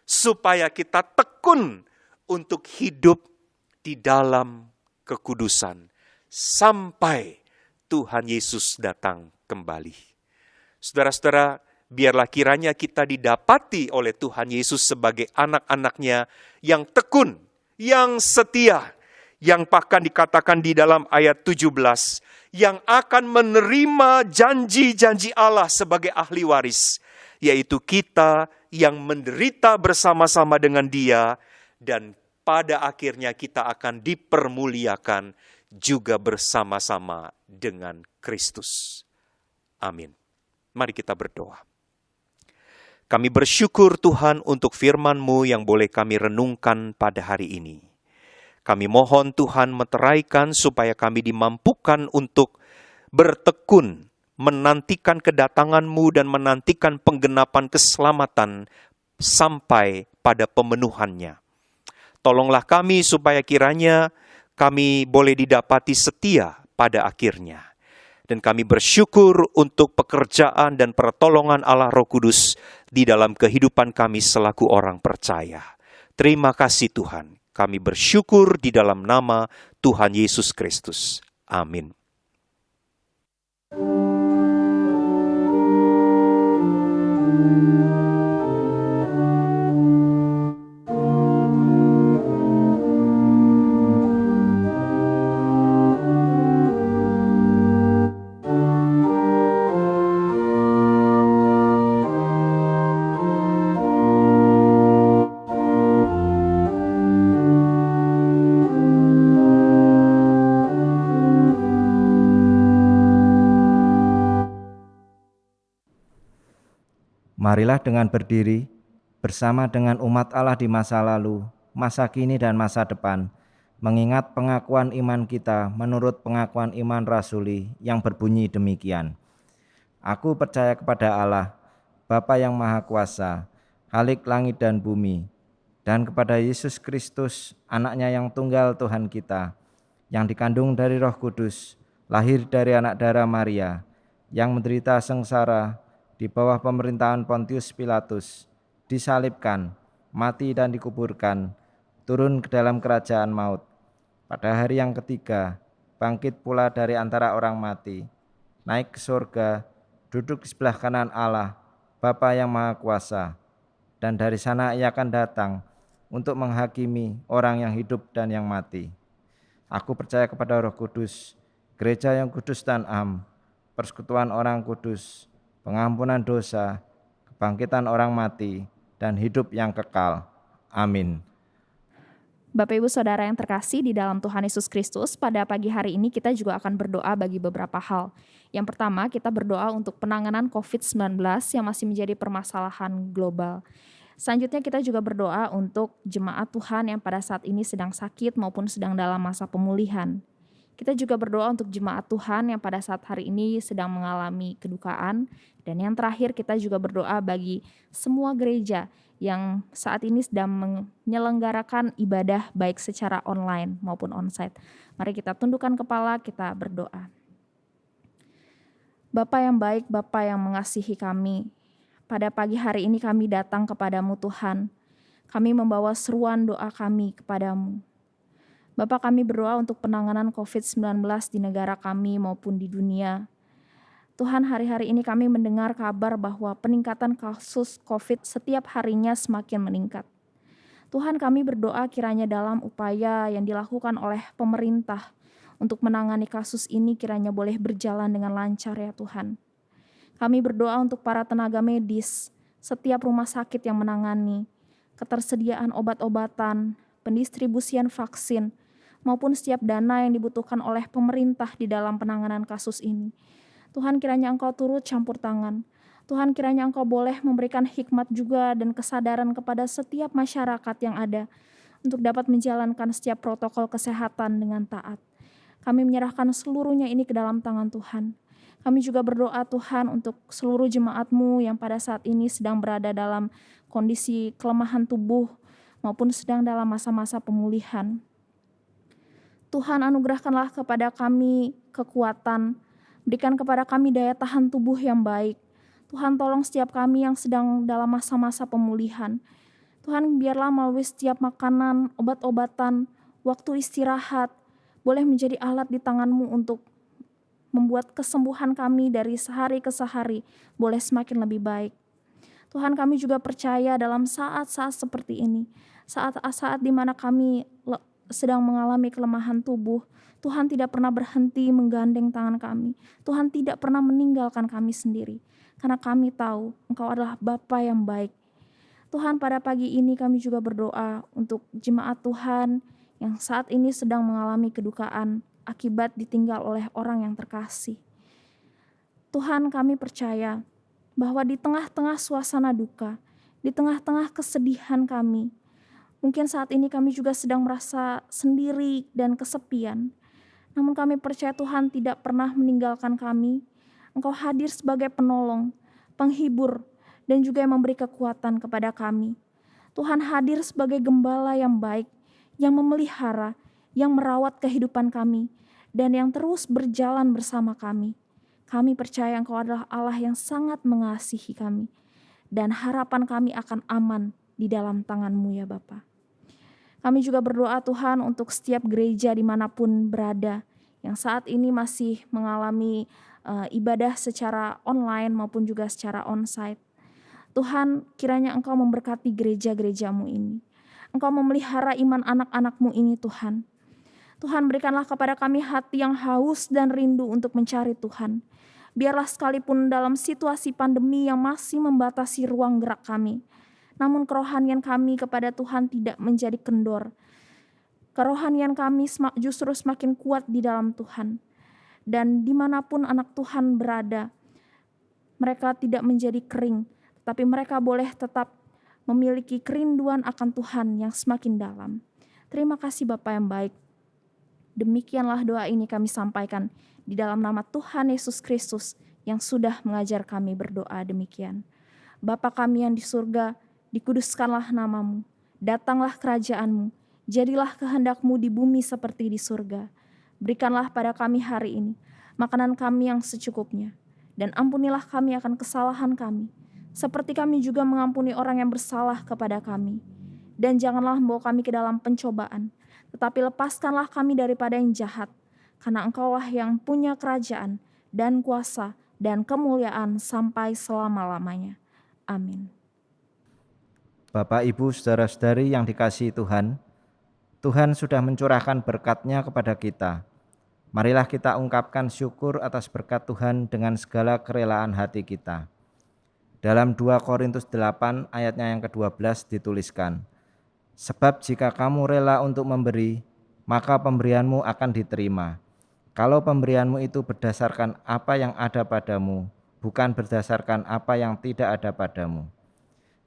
supaya kita tekun untuk hidup di dalam kekudusan sampai Tuhan Yesus datang kembali. Saudara-saudara, biarlah kiranya kita didapati oleh Tuhan Yesus sebagai anak-anaknya yang tekun, yang setia, yang bahkan dikatakan di dalam ayat 17, yang akan menerima janji-janji Allah sebagai ahli waris, yaitu kita yang menderita bersama-sama dengan Dia, dan pada akhirnya kita akan dipermuliakan juga bersama-sama dengan Kristus. Amin. Mari kita berdoa. Kami bersyukur Tuhan untuk firman-Mu yang boleh kami renungkan pada hari ini. Kami mohon Tuhan meteraikan supaya kami dimampukan untuk bertekun, menantikan kedatangan-Mu dan menantikan penggenapan keselamatan sampai pada pemenuhannya. Tolonglah kami supaya kiranya kami boleh didapati setia pada akhirnya. Dan kami bersyukur untuk pekerjaan dan pertolongan Allah Roh Kudus di dalam kehidupan kami selaku orang percaya. Terima kasih Tuhan. Kami bersyukur di dalam nama Tuhan Yesus Kristus. Amin. Marilah dengan berdiri, bersama dengan umat Allah di masa lalu, masa kini dan masa depan, mengingat pengakuan iman kita menurut pengakuan iman rasuli yang berbunyi demikian. Aku percaya kepada Allah, Bapa yang Maha Kuasa, Khalik langit dan bumi, dan kepada Yesus Kristus, anaknya yang tunggal Tuhan kita, yang dikandung dari Roh Kudus, lahir dari anak darah Maria, yang menderita sengsara di bawah pemerintahan Pontius Pilatus, disalibkan, mati dan dikuburkan, turun ke dalam kerajaan maut. Pada hari yang ketiga, bangkit pula dari antara orang mati, naik ke surga, duduk di sebelah kanan Allah, Bapa yang Maha Kuasa, dan dari sana ia akan datang untuk menghakimi orang yang hidup dan yang mati. Aku percaya kepada Roh Kudus, gereja yang kudus dan am, persekutuan orang kudus, pengampunan dosa, kebangkitan orang mati, dan hidup yang kekal. Amin. Bapak Ibu Saudara yang terkasih di dalam Tuhan Yesus Kristus, pada pagi hari ini kita juga akan berdoa bagi beberapa hal. Yang pertama, kita berdoa untuk penanganan COVID-19 yang masih menjadi permasalahan global. Selanjutnya kita juga berdoa untuk jemaat Tuhan yang pada saat ini sedang sakit maupun sedang dalam masa pemulihan. Kita juga berdoa untuk jemaat Tuhan yang pada saat hari ini sedang mengalami kedukaan. Dan yang terakhir kita juga berdoa bagi semua gereja yang saat ini sedang menyelenggarakan ibadah baik secara online maupun onsite. Mari kita tundukkan kepala, kita berdoa. Bapa yang baik, Bapa yang mengasihi kami, pada pagi hari ini kami datang kepadamu Tuhan. Kami membawa seruan doa kami kepadamu. Bapak, kami berdoa untuk penanganan COVID-19 di negara kami maupun di dunia. Tuhan, hari-hari ini kami mendengar kabar bahwa peningkatan kasus COVID setiap harinya semakin meningkat. Tuhan, kami berdoa kiranya dalam upaya yang dilakukan oleh pemerintah untuk menangani kasus ini kiranya boleh berjalan dengan lancar ya Tuhan. Kami berdoa untuk para tenaga medis, setiap rumah sakit yang menangani, ketersediaan obat-obatan, pendistribusian vaksin, maupun setiap dana yang dibutuhkan oleh pemerintah di dalam penanganan kasus ini. Tuhan, kiranya Engkau turut campur tangan. Tuhan, kiranya Engkau boleh memberikan hikmat juga dan kesadaran kepada setiap masyarakat yang ada untuk dapat menjalankan setiap protokol kesehatan dengan taat. Kami menyerahkan seluruhnya ini ke dalam tangan Tuhan. Kami juga berdoa Tuhan untuk seluruh jemaat-Mu yang pada saat ini sedang berada dalam kondisi kelemahan tubuh maupun sedang dalam masa-masa pemulihan. Tuhan, anugerahkanlah kepada kami kekuatan, berikan kepada kami daya tahan tubuh yang baik. Tuhan, tolong setiap kami yang sedang dalam masa-masa pemulihan. Tuhan, biarlah melalui setiap makanan, obat-obatan, waktu istirahat, boleh menjadi alat di tangan-Mu untuk membuat kesembuhan kami dari sehari ke sehari boleh semakin lebih baik. Tuhan, kami juga percaya dalam saat-saat seperti ini, saat-saat di mana kami sedang mengalami kelemahan tubuh, Tuhan tidak pernah berhenti menggandeng tangan kami. Tuhan tidak pernah meninggalkan kami sendiri. Karena kami tahu Engkau adalah Bapa yang baik. Tuhan, pada pagi ini kami juga berdoa untuk jemaat Tuhan yang saat ini sedang mengalami kedukaan akibat ditinggal oleh orang yang terkasih. Tuhan, kami percaya bahwa di tengah-tengah suasana duka, di tengah-tengah kesedihan kami, mungkin saat ini kami juga sedang merasa sendiri dan kesepian. Namun kami percaya Tuhan tidak pernah meninggalkan kami. Engkau hadir sebagai penolong, penghibur, dan juga yang memberi kekuatan kepada kami. Tuhan hadir sebagai gembala yang baik, yang memelihara, yang merawat kehidupan kami, dan yang terus berjalan bersama kami. Kami percaya Engkau adalah Allah yang sangat mengasihi kami. Dan harapan kami akan aman di dalam tangan-Mu ya Bapa. Kami juga berdoa Tuhan untuk setiap gereja dimanapun berada yang saat ini masih mengalami ibadah secara online maupun juga secara onsite. Tuhan, kiranya Engkau memberkati gereja-gereja-Mu ini. Engkau memelihara iman anak-anak-Mu ini Tuhan. Tuhan, berikanlah kepada kami hati yang haus dan rindu untuk mencari Tuhan. Biarlah sekalipun dalam situasi pandemi yang masih membatasi ruang gerak kami, namun kerohanian kami kepada Tuhan tidak menjadi kendor. Kerohanian kami justru semakin kuat di dalam Tuhan. Dan dimanapun anak Tuhan berada, mereka tidak menjadi kering, tapi mereka boleh tetap memiliki kerinduan akan Tuhan yang semakin dalam. Terima kasih Bapa yang baik. Demikianlah doa ini kami sampaikan di dalam nama Tuhan Yesus Kristus yang sudah mengajar kami berdoa demikian. Bapa kami yang di surga, dikuduskanlah namamu, datanglah kerajaanmu, jadilah kehendak-Mu di bumi seperti di surga. Berikanlah pada kami hari ini makanan kami yang secukupnya, dan ampunilah kami akan kesalahan kami, seperti kami juga mengampuni orang yang bersalah kepada kami. Dan janganlah membawa kami ke dalam pencobaan, tetapi lepaskanlah kami daripada yang jahat, karena Engkaulah yang punya kerajaan dan kuasa dan kemuliaan sampai selama-lamanya. Amin. Bapak, Ibu, saudara-saudari yang dikasihi Tuhan, Tuhan sudah mencurahkan berkat-Nya kepada kita. Marilah kita ungkapkan syukur atas berkat Tuhan dengan segala kerelaan hati kita. Dalam 2 Korintus 8 ayatnya yang ke-12 dituliskan, sebab jika kamu rela untuk memberi, maka pemberianmu akan diterima. Kalau pemberianmu itu berdasarkan apa yang ada padamu, bukan berdasarkan apa yang tidak ada padamu.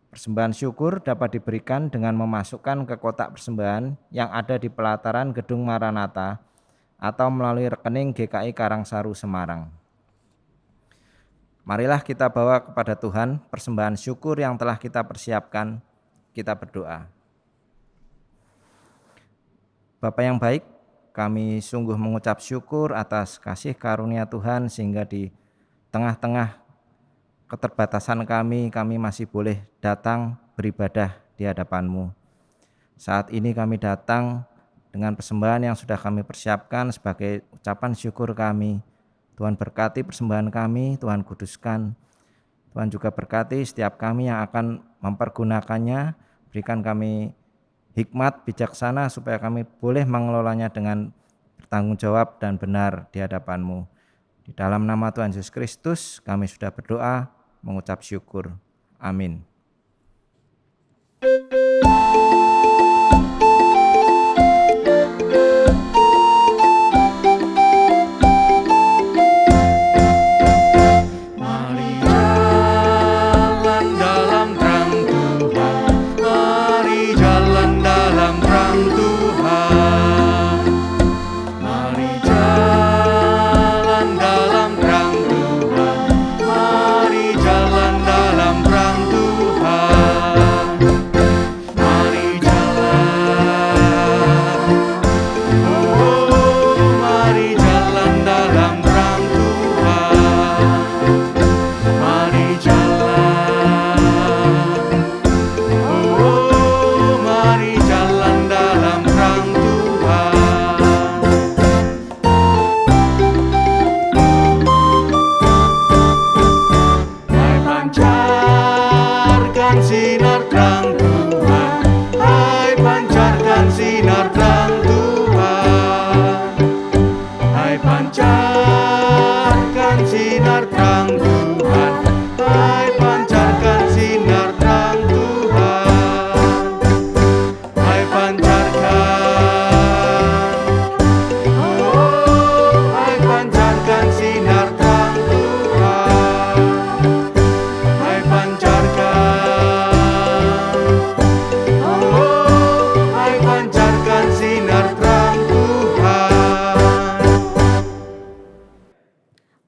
Persembahan syukur dapat diberikan dengan memasukkan ke kotak persembahan yang ada di pelataran Gedung Maranatha atau melalui rekening GKI Karangsaru Semarang. Marilah kita bawa kepada Tuhan persembahan syukur yang telah kita persiapkan. Kita berdoa. Bapa yang baik, kami sungguh mengucap syukur atas kasih karunia Tuhan sehingga di tengah-tengah keterbatasan kami masih boleh datang beribadah di hadapan-Mu. Saat ini kami datang dengan persembahan yang sudah kami persiapkan sebagai ucapan syukur kami. Tuhan berkati persembahan kami, Tuhan kuduskan. Tuhan juga berkati setiap kami yang akan mempergunakannya. Berikan kami hikmat bijaksana supaya kami boleh mengelolanya dengan bertanggung jawab dan benar di hadapan-Mu. Di dalam nama Tuhan Yesus Kristus kami sudah berdoa, mengucap syukur. Amin.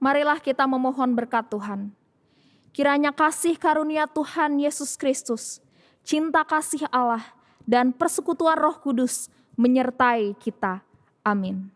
Marilah kita memohon berkat Tuhan. Kiranya kasih karunia Tuhan Yesus Kristus, cinta kasih Allah, dan persekutuan Roh Kudus menyertai kita. Amin.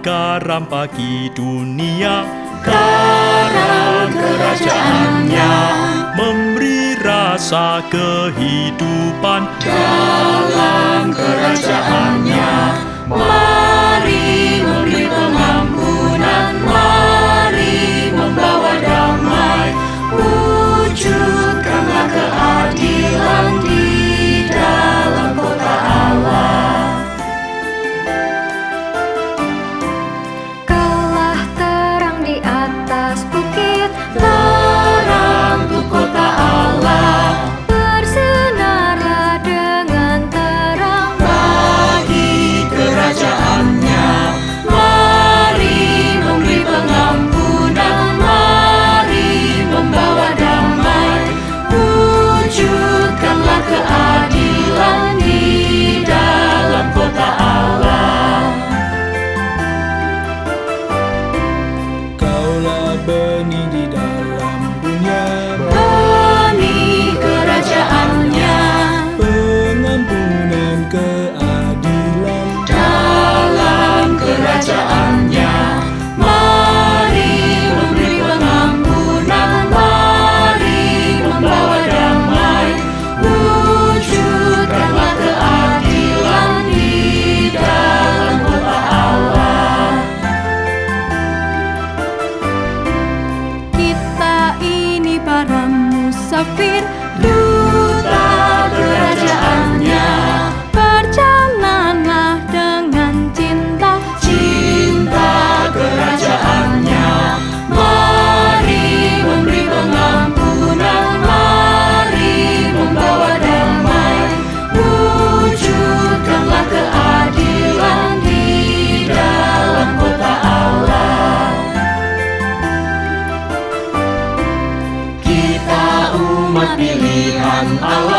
garam bagi dunia. Garam kerajaannya memberi rasa kehidupan dalam kerajaannya. Mari memberi pengampunan, mari membawa damai, wujudkanlah keadilan di dalam kota Allah. Kaulah terang di atas bukit, terang untuk kota Allah. Bersinarlah dengan terang Bagi kerajaannya, mari memberi pengampunan, mari membawa damai, wujudkanlah keadilan di dalam kota Allah. Kaulah benih di dalam dunia, Benih kerajaannya pengampunan keadilan. dalam kerajaannya. Mari memberi pengampunan, mari membawa damai, wujudkanlah keadilan di dalam kota Allah. kita ini para musafir, Duta kerajaannya, berjalanlah dengan cinta. cinta kerajaannya. Mari memberi pengampunan, mari membawa damai, wujudkanlah keadilan di dalam kota Allah. Kita umat pilihan Allah,